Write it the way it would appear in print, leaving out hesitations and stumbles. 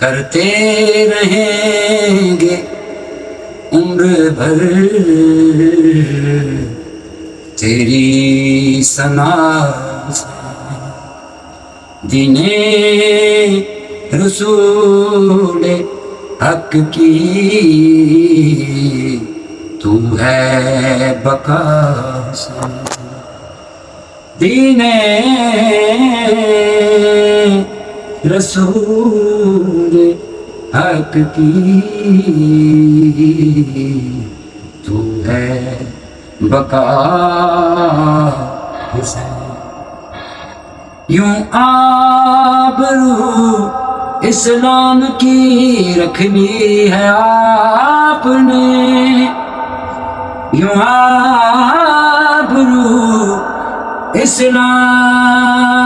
کرتے رہیں گے عمر بھر تیری ثنا سے۔ دین رسول حق کی تو ہے بقا سے۔ دین رسول حق کی تو ہے بقا سے۔ یوں آبرو اسلام کی رکھنی ہے آپ نے، یوں آبرو اسلام